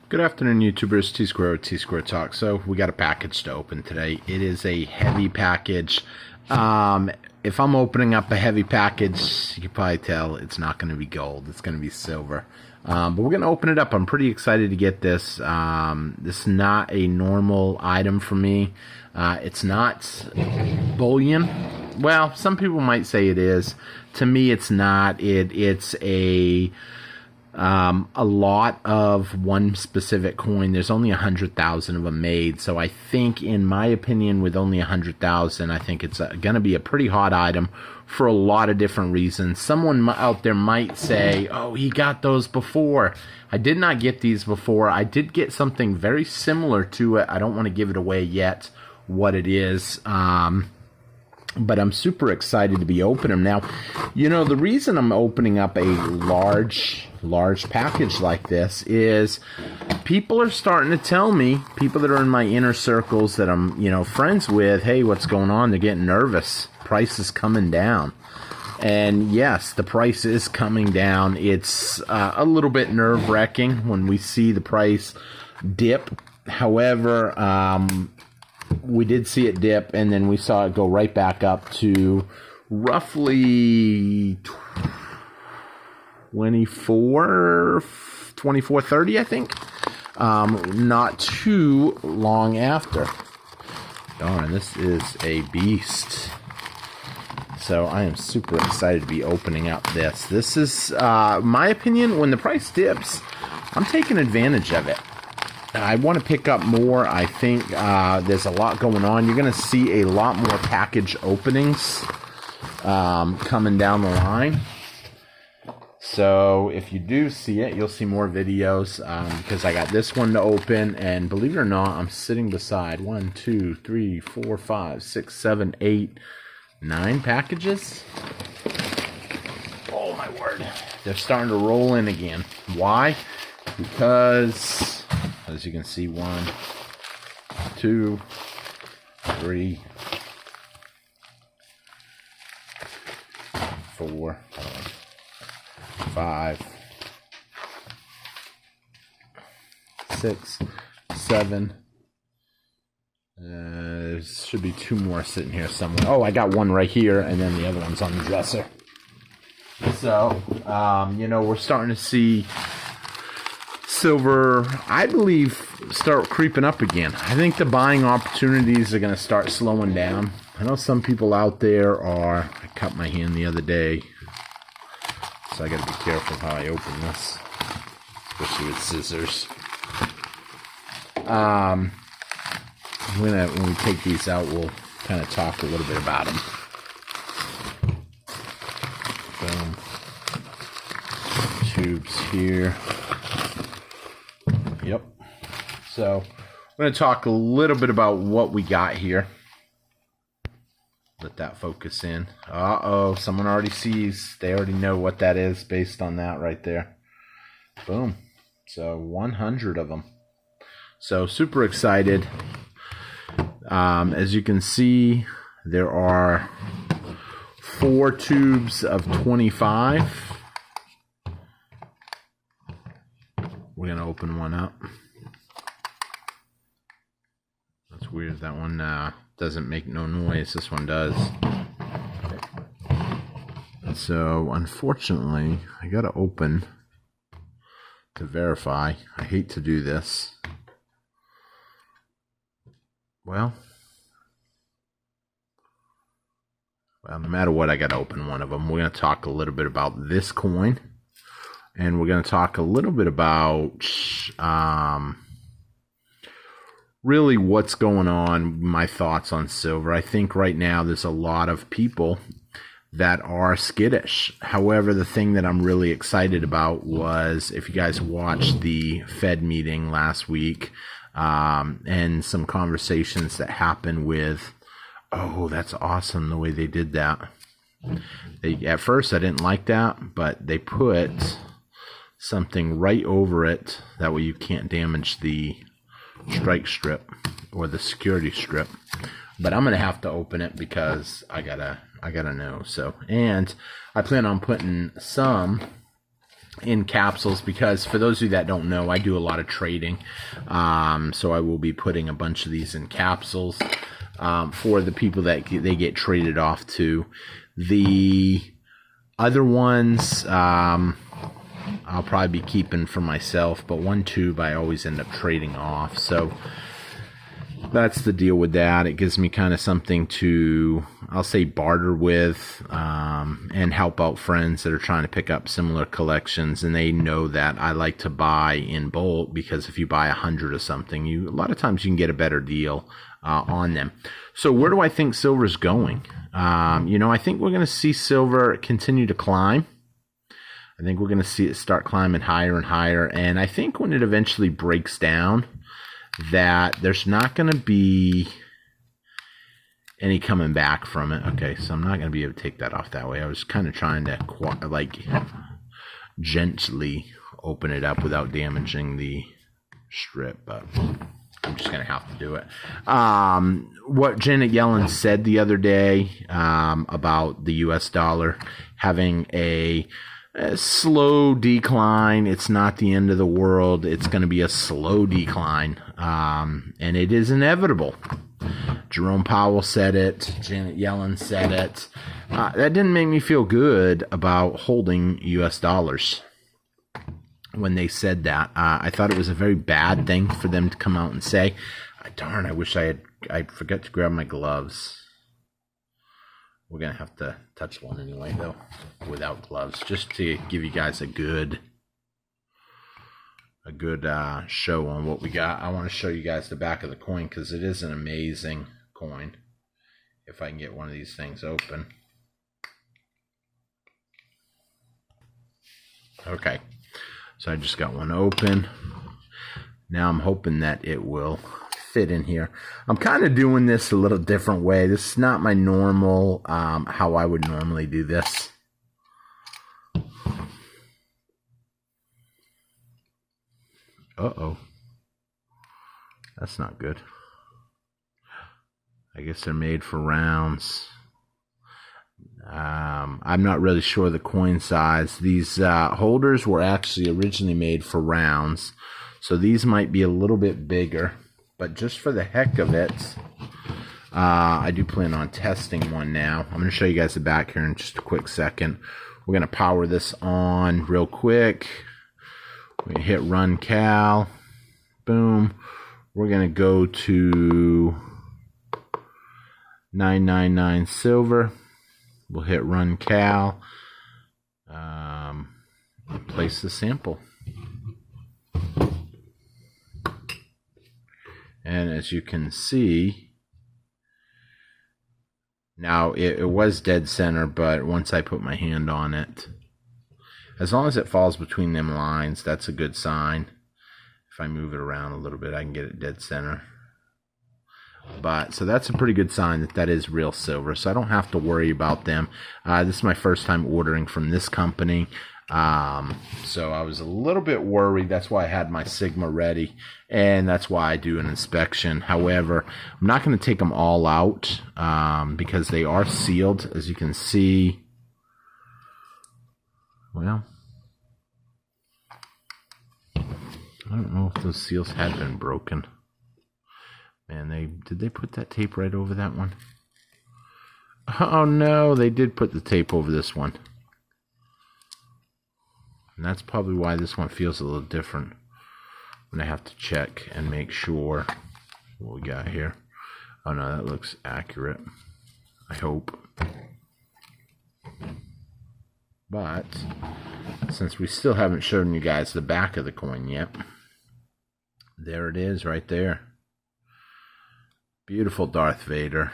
Good afternoon, YouTubers. T Square Talk. So we got a package to open today. It is a heavy package. If I'm opening up a heavy package, you can probably tell it's not going to be gold. It's going to be silver. But we're going to open it up. I'm pretty excited to get this. This is not a normal item for me. It's not bullion. Well, some people might say it is. To me, it's not. It's a lot of one specific coin. There's only 100,000 of them made, so I think, in my opinion, with only 100,000, I think it's going to be a pretty hot item for a lot of different reasons. Someone out there might say, oh, he got those before. I did not get these before. I did get something very similar to it. I don't want to give it away yet what it is, but I'm super excited to be opening them. Now, you know, the reason I'm opening up a large package like this is people are starting to tell me, people that are in my inner circles that I'm, you know, friends with, hey, what's going on? They're getting nervous. Price is coming down. And yes, the price is coming down. It's a little bit nerve-wracking when we see the price dip. However, we did see it dip, and then we saw it go right back up to roughly 24.30, I think. Not too long after. Darn, this is a beast. So I am super excited to be opening up this. This is, my opinion, when the price dips, I'm taking advantage of it. I want to pick up more. I think there's a lot going on. You're going to see a lot more package openings coming down the line. So if you do see it, you'll see more videos because I got this one to open. And believe it or not, I'm sitting beside 1, 2, 3, 4, 5, 6, 7, 8, 9 packages. Oh, my word. They're starting to roll in again. Why? Because, as you can see, 1, 2, 3, 4, 5, 6, 7. There should be 2 more sitting here somewhere. Oh, I got one right here, and then the other one's on the dresser. So, you know, we're starting to see silver, I believe, start creeping up again. I think the buying opportunities are going to start slowing down. I know some people out there are... I cut my hand the other day, so I got to be careful how I open this, especially with scissors. When we take these out, we'll kind of talk a little bit about them. Boom. Tubes here. Yep. So I'm going to talk a little bit about what we got here. Let that focus in. Uh-oh, someone already sees. They already know what that is based on that right there. Boom. So 100 of them. So super excited. As you can see, there are 4 tubes of 25. We're going to open one up. That's weird. That one doesn't make no noise. This one does. So, unfortunately, I got to open to verify. I hate to do this. Well, no matter what, I got to open one of them. We're going to talk a little bit about this coin. And we're going to talk a little bit about really what's going on, my thoughts on silver. I think right now there's a lot of people that are skittish. However, the thing that I'm really excited about was, if you guys watched the Fed meeting last week and some conversations that happened with, oh, that's awesome the way they did that. At first, I didn't like that, but they put something right over it. That way you can't damage the strike strip or the security strip. But I'm gonna have to open it because I gotta know. So, and I plan on putting some in capsules, because for those of you that don't know, I do a lot of trading. So I will be putting a bunch of these in capsules for the people that they get traded off to. The other ones I'll probably be keeping for myself, but one tube I always end up trading off. So that's the deal with that. It gives me kind of something to, I'll say, barter with and help out friends that are trying to pick up similar collections. And they know that I like to buy in bulk, because if you buy 100 of something, a lot of times you can get a better deal on them. So where do I think silver's going? I think we're going to see silver continue to climb. I think we're going to see it start climbing higher and higher. And I think when it eventually breaks down, that there's not going to be any coming back from it. Okay, so I'm not going to be able to take that off that way. I was kind of trying to gently open it up without damaging the strip, but I'm just going to have to do it. What Janet Yellen said the other day about the U.S. dollar having a slow decline. It's not the end of the world. It's going to be a slow decline. And it is inevitable. Jerome Powell said it. Janet Yellen said it. That didn't make me feel good about holding U.S. dollars when they said that. I thought it was a very bad thing for them to come out and say. Darn, I wish I forgot to grab my gloves. We're going to have to touch one anyway, though, without gloves, just to give you guys a good show on what we got. I want to show you guys the back of the coin, because it is an amazing coin. If I can get one of these things open. Okay, so I just got one open. Now I'm hoping that it will fit in here. I'm kind of doing this a little different way. This is not my normal, how I would normally do this. Uh-oh. That's not good. I guess they're made for rounds. I'm not really sure the coin size. These holders were actually originally made for rounds. So these might be a little bit bigger. But just for the heck of it, I do plan on testing one now. I'm going to show you guys the back here in just a quick second. We're going to power this on real quick. We're going to hit Run Cal. Boom. We're going to go to 999 silver. We'll hit Run Cal. And place the sample. And as you can see, now it was dead center, but once I put my hand on it, as long as it falls between them lines, that's a good sign. If I move it around a little bit, I can get it dead center. But so that's a pretty good sign that that is real silver. So I don't have to worry about them. This is my first time ordering from this company. So I was a little bit worried. That's why I had my Sigma ready, and that's why I do an inspection. However, I'm not going to take them all out because they are sealed, as you can see. Well, I don't know if those seals had been broken. Man, did they put that tape right over that one? Oh no, they did put the tape over this one. And that's probably why this one feels a little different. I'm going to have to check and make sure what we got here. Oh no, that looks accurate. I hope. But since we still haven't shown you guys the back of the coin yet, there it is right there. Beautiful Darth Vader.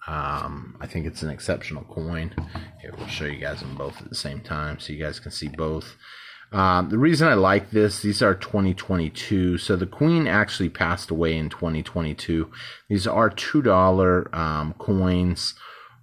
I think it's an exceptional coin. Here, we'll show you guys them both at the same time so you guys can see both. The reason I like this, these are 2022. So the Queen actually passed away in 2022. These are $2 coins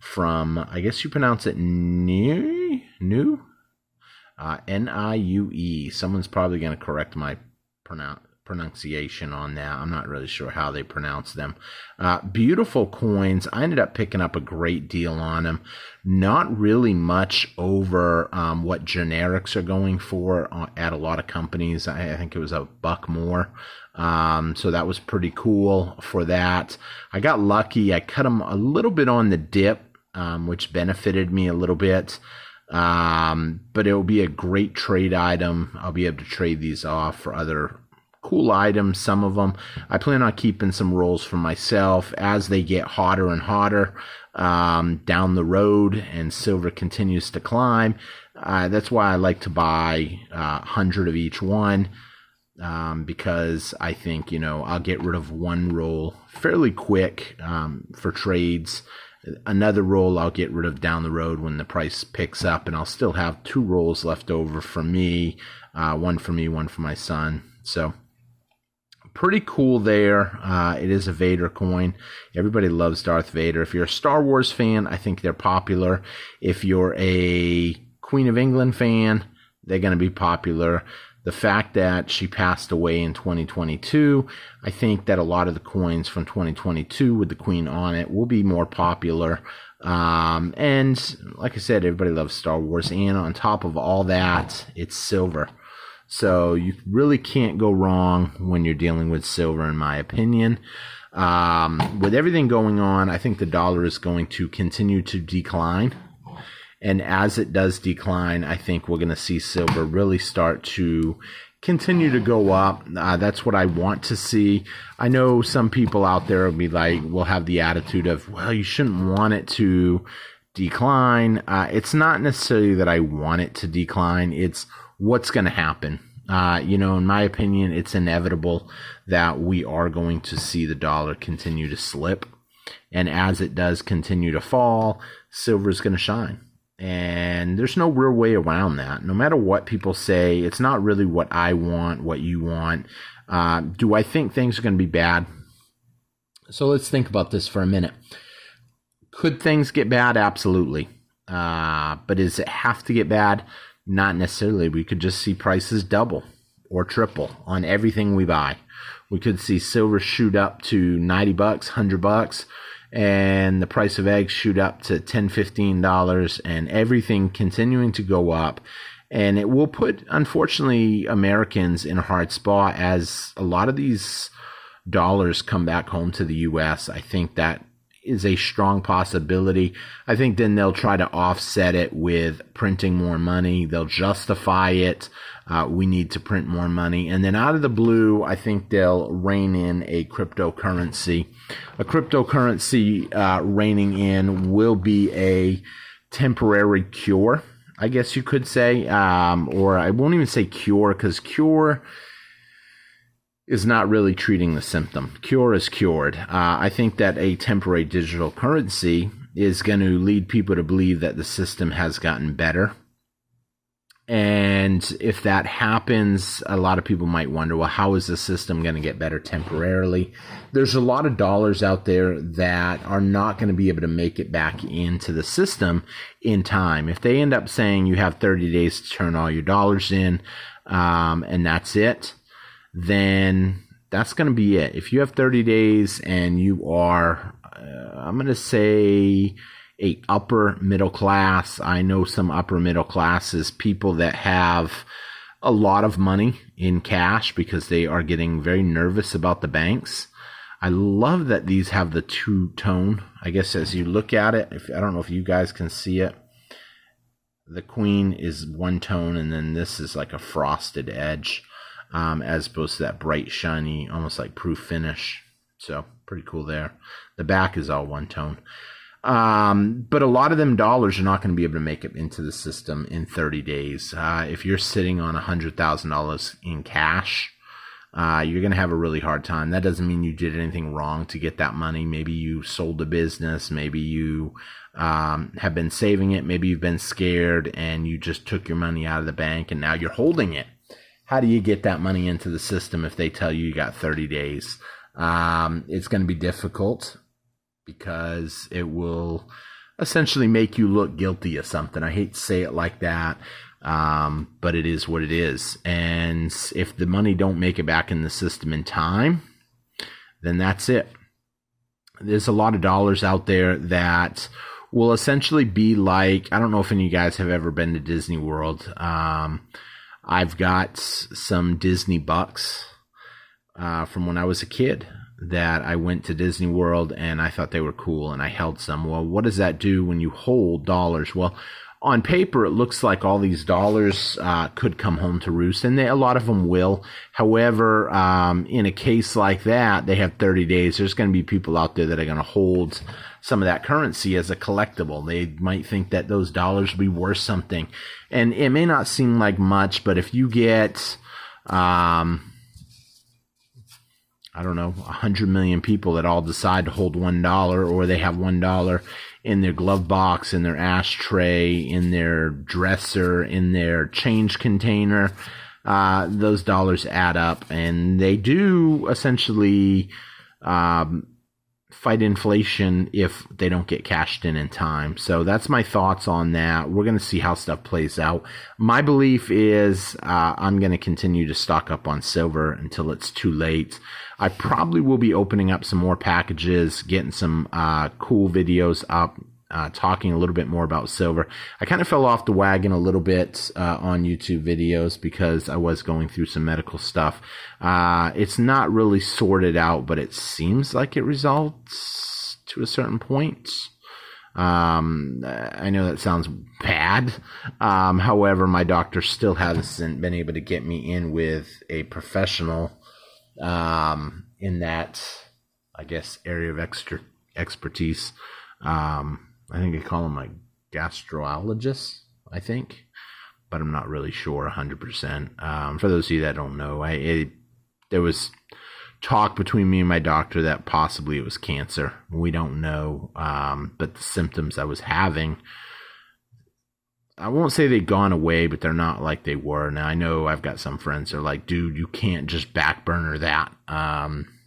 from, I guess you pronounce it Niue? N-I-U-E. Someone's probably going to correct my pronunciation on that. I'm not really sure how they pronounce them. Beautiful coins. I ended up picking up a great deal on them. Not really much over what generics are going for at a lot of companies. I think it was $1 more. So that was pretty cool for that. I got lucky. I cut them a little bit on the dip, which benefited me a little bit. But it will be a great trade item. I'll be able to trade these off for other cool items. Some of them I plan on keeping some rolls for myself as they get hotter and hotter down the road and silver continues to climb. That's why I like to buy 100 of each one, because I think, I'll get rid of one roll fairly quick for trades. Another roll I'll get rid of down the road when the price picks up, and I'll still have 2 rolls left over for me, one for me, one for my son. So pretty cool there. It is a Vader coin. Everybody loves Darth Vader. If you're a Star Wars fan, I think they're popular. If you're a Queen of England fan, they're going to be popular. The fact that she passed away in 2022, I think that a lot of the coins from 2022 with the Queen on it will be more popular. And like I said, everybody loves Star Wars. And on top of all that, it's silver. So you really can't go wrong when you're dealing with silver, in my opinion. With everything going on, I think the dollar is going to continue to decline. And as it does decline, I think we're going to see silver really start to continue to go up. That's what I want to see. I know some people out there will have the attitude of, well, you shouldn't want it to decline. It's not necessarily that I want it to decline. It's what's going to happen. In my opinion, it's inevitable that we are going to see the dollar continue to slip. And as it does continue to fall, silver is going to shine. And there's no real way around that. No matter what people say, it's not really what I want, what you want. Do I think things are going to be bad? So let's think about this for a minute. Could things get bad? Absolutely. But does it have to get bad? Not necessarily. We could just see prices double or triple on everything we buy. We could see silver shoot up to $90, $100. And the price of eggs shoot up to $10, $15, and everything continuing to go up. And it will put, unfortunately, Americans in a hard spot as a lot of these dollars come back home to the U.S. I think that is a strong possibility. I think then they'll try to offset it with printing more money. They'll justify it. We need to print more money. And then out of the blue, I think they'll rein in a cryptocurrency. A cryptocurrency reigning in will be a temporary cure, I guess you could say. Or I won't even say cure, because cure is not really treating the symptom. Cure is cured. I think that a temporary digital currency is going to lead people to believe that the system has gotten better. And if that happens, a lot of people might wonder, well, how is the system going to get better temporarily? There's a lot of dollars out there that are not going to be able to make it back into the system in time. If they end up saying you have 30 days to turn all your dollars in, and that's it, then that's going to be it. If you have 30 days and you are, I'm going to say, a upper middle class. I know some upper middle classes, people that have a lot of money in cash because they are getting very nervous about the banks. I love that these have the two-tone. I guess as you look at it, I don't know if you guys can see it. The queen is one tone, and then this is like a frosted edge, as opposed to that bright, shiny, almost like proof finish. So pretty cool there. The back is all one tone. But a lot of them dollars are not going to be able to make it into the system in 30 days. If you're sitting on $100,000 in cash, you're going to have a really hard time. That doesn't mean you did anything wrong to get that money. Maybe you sold a business. Maybe you have been saving it. Maybe you've been scared and you just took your money out of the bank and now you're holding it. How do you get that money into the system if they tell you you got 30 days? It's going to be difficult, because it will essentially make you look guilty of something. I hate to say it like that. But it is what it is. And if the money don't make it back in the system in time, then that's it. There's a lot of dollars out there that will essentially be like, I don't know if any of you guys have ever been to Disney World. I've got some Disney bucks from when I was a kid that I went to Disney World and I thought they were cool and I held some. Well, what does that do when you hold dollars? Well, on paper, it looks like all these dollars could come home to roost, and a lot of them will. However, in a case like that, they have 30 days. There's going to be people out there that are going to hold some of that currency as a collectible. They might think that those dollars will be worth something. And it may not seem like much, but if you get, I don't know, 100 million people that all decide to hold $1, or they have $1 in their glove box, in their ashtray, in their dresser, in their change container, those dollars add up, and they do essentially fight inflation if they don't get cashed in time. So that's my thoughts on that. We're going to see how stuff plays out. My belief is I'm going to continue to stock up on silver until it's too late. I probably will be opening up some more packages, getting some cool videos up, talking a little bit more about silver. I kind of fell off the wagon a little bit on YouTube videos because I was going through some medical stuff. It's not really sorted out, but it seems like it results to a certain point. I know that sounds bad. However, my doctor still hasn't been able to get me in with a professional in that, I guess, area of expertise. I think they call them like gastrologist, I think, but I'm not really sure 100%. For those of you that don't know, there was talk between me and my doctor that possibly it was cancer. We don't know, but the symptoms I was having, I won't say they've gone away, but they're not like they were. Now, I know I've got some friends that are like, dude, you can't just back burner that.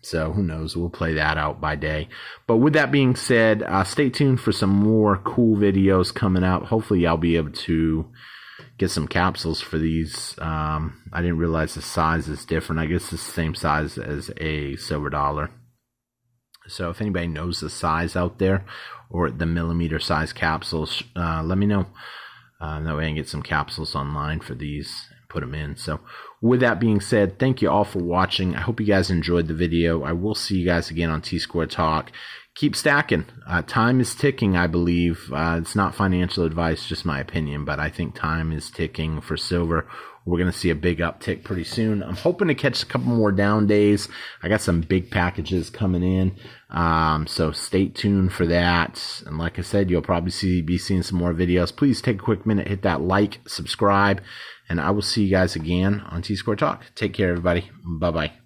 So who knows? We'll play that out by day. But with that being said, stay tuned for some more cool videos coming out. Hopefully I'll be able to get some capsules for these. I didn't realize the size is different. I guess it's the same size as a silver dollar. So if anybody knows the size out there or the millimeter size capsules, let me know. That way I can get some capsules online for these and put them in. So with that being said, thank you all for watching. I hope you guys enjoyed the video. I will see you guys again on T-Square Talk. Keep stacking. Time is ticking, I believe. It's not financial advice, just my opinion, but I think time is ticking for silver. We're going to see a big uptick pretty soon. I'm hoping to catch a couple more down days. I got some big packages coming in, so stay tuned for that. And like I said, you'll probably be seeing some more videos. Please take a quick minute, hit that like, subscribe, and I will see you guys again on T-Square Talk. Take care, everybody. Bye-bye.